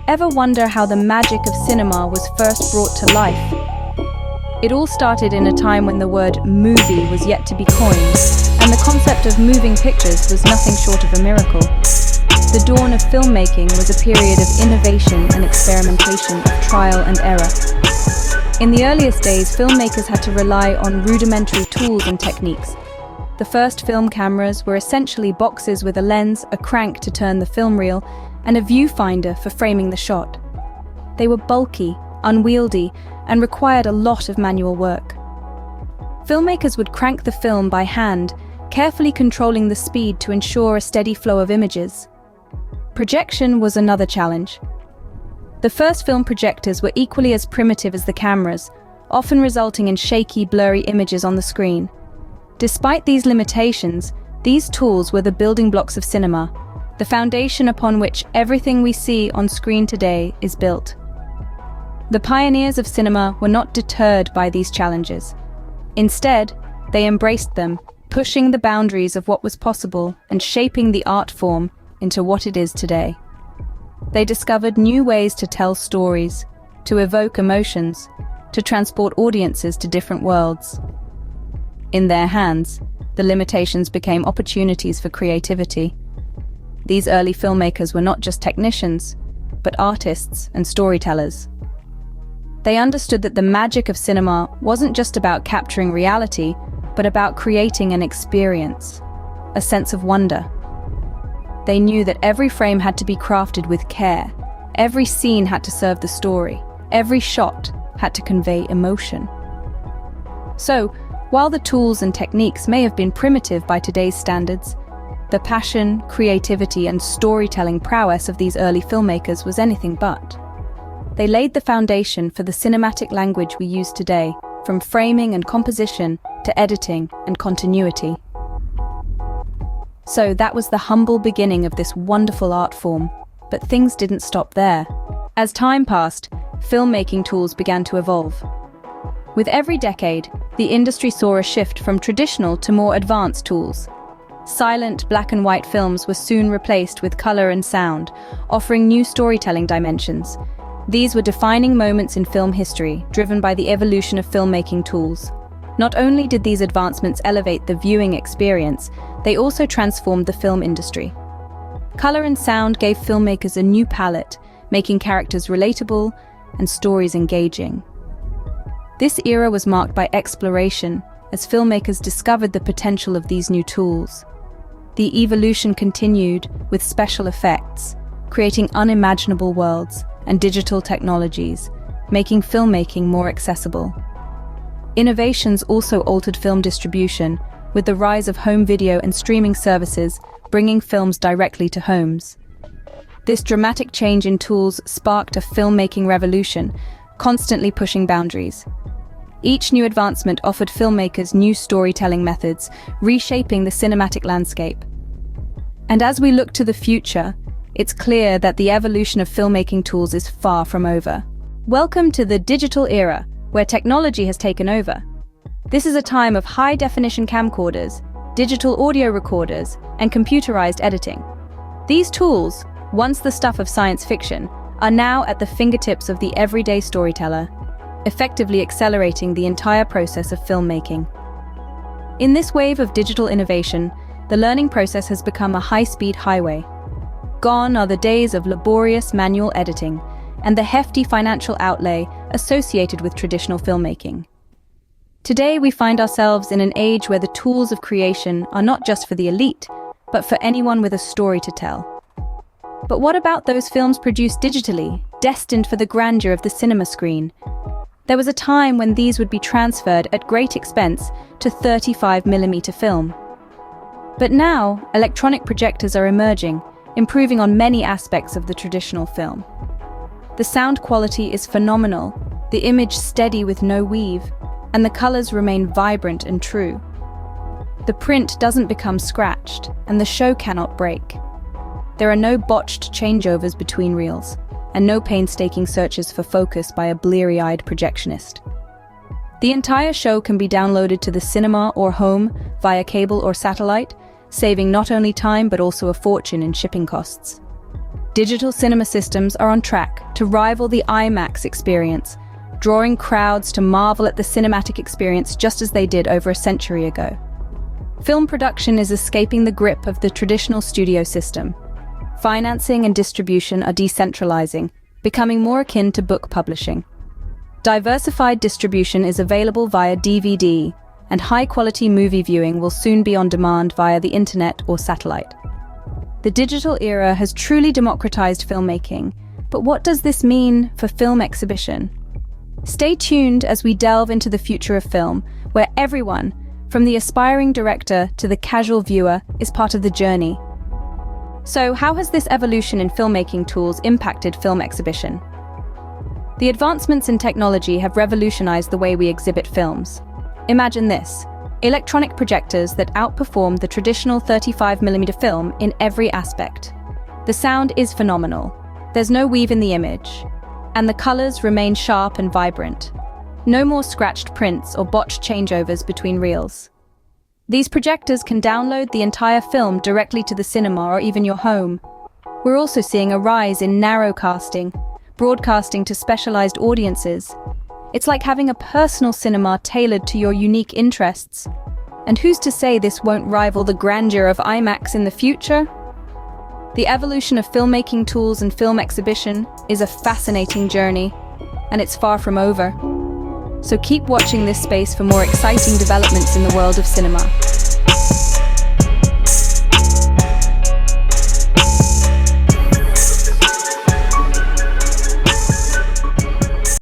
Ever wonder how the magic of cinema was first brought to life? It all started in a time when the word movie was yet to be coined, and the concept of moving pictures was nothing short of a miracle. The dawn of filmmaking was a period of innovation and experimentation, of trial and error. In the earliest days, filmmakers had to rely on rudimentary tools and techniques. The first film cameras were essentially boxes with a lens, a crank to turn the film reel, and a viewfinder for framing the shot. They were bulky, unwieldy, and required a lot of manual work. Filmmakers would crank the film by hand, carefully controlling the speed to ensure a steady flow of images. Projection was another challenge. The first film projectors were equally as primitive as the cameras, often resulting in shaky, blurry images on the screen. Despite these limitations, these tools were the building blocks of cinema, the foundation upon which everything we see on screen today is built. The pioneers of cinema were not deterred by these challenges. Instead, they embraced them, pushing the boundaries of what was possible and shaping the art form into what it is today. They discovered new ways to tell stories, to evoke emotions, to transport audiences to different worlds. In their hands, the limitations became opportunities for creativity. These early filmmakers were not just technicians, but artists and storytellers. They understood that the magic of cinema wasn't just about capturing reality, but about creating an experience, a sense of wonder. They knew that every frame had to be crafted with care, every scene had to serve the story, every shot had to convey emotion. So, while the tools and techniques may have been primitive by today's standards, the passion, creativity, and storytelling prowess of these early filmmakers was anything but. They laid the foundation for the cinematic language we use today, from framing and composition to editing and continuity. So that was the humble beginning of this wonderful art form, but things didn't stop there. As time passed, filmmaking tools began to evolve. With every decade, the industry saw a shift from traditional to more advanced tools. Silent black and white films were soon replaced with color and sound, offering new storytelling dimensions. These were defining moments in film history, driven by the evolution of filmmaking tools. Not only did these advancements elevate the viewing experience, they also transformed the film industry. Color and sound gave filmmakers a new palette, making characters relatable and stories engaging. This era was marked by exploration, as filmmakers discovered the potential of these new tools. The evolution continued with special effects, creating unimaginable worlds, and digital technologies, making filmmaking more accessible. Innovations also altered film distribution, with the rise of home video and streaming services bringing films directly to homes. This dramatic change in tools sparked a filmmaking revolution, constantly pushing boundaries. Each new advancement offered filmmakers new storytelling methods, reshaping the cinematic landscape. And as we look to the future, it's clear that the evolution of filmmaking tools is far from over. Welcome to the digital era, where technology has taken over. This is a time of high-definition camcorders, digital audio recorders, and computerized editing. These tools, once the stuff of science fiction, are now at the fingertips of the everyday storyteller, effectively accelerating the entire process of filmmaking. In this wave of digital innovation, the learning process has become a high-speed highway. Gone are the days of laborious manual editing and the hefty financial outlay associated with traditional filmmaking. Today, we find ourselves in an age where the tools of creation are not just for the elite, but for anyone with a story to tell. But what about those films produced digitally, destined for the grandeur of the cinema screen? There was a time when these would be transferred at great expense to 35mm film. But now, electronic projectors are emerging, improving on many aspects of the traditional film. The sound quality is phenomenal, the image steady with no weave, and the colors remain vibrant and true. The print doesn't become scratched, and the show cannot break. There are no botched changeovers between reels, and no painstaking searches for focus by a bleary-eyed projectionist. The entire show can be downloaded to the cinema or home via cable or satellite, saving not only time but also a fortune in shipping costs. Digital cinema systems are on track to rival the IMAX experience, drawing crowds to marvel at the cinematic experience just as they did over a century ago. Film production is escaping the grip of the traditional studio system. Financing and distribution are decentralizing, becoming more akin to book publishing. Diversified distribution is available via DVD, and high-quality movie viewing will soon be on demand via the internet or satellite. The digital era has truly democratized filmmaking, but what does this mean for film exhibition? Stay tuned as we delve into the future of film, where everyone, from the aspiring director to the casual viewer, is part of the journey. So, how has this evolution in filmmaking tools impacted film exhibition? The advancements in technology have revolutionized the way we exhibit films. Imagine this: electronic projectors that outperform the traditional 35mm film in every aspect. The sound is phenomenal. There's no weave in the image, and the colors remain sharp and vibrant. No more scratched prints or botched changeovers between reels. These projectors can download the entire film directly to the cinema or even your home. We're also seeing a rise in narrowcasting, broadcasting to specialized audiences. It's like having a personal cinema tailored to your unique interests. And who's to say this won't rival the grandeur of IMAX in the future? The evolution of filmmaking tools and film exhibition is a fascinating journey, and it's far from over. So keep watching this space for more exciting developments in the world of cinema.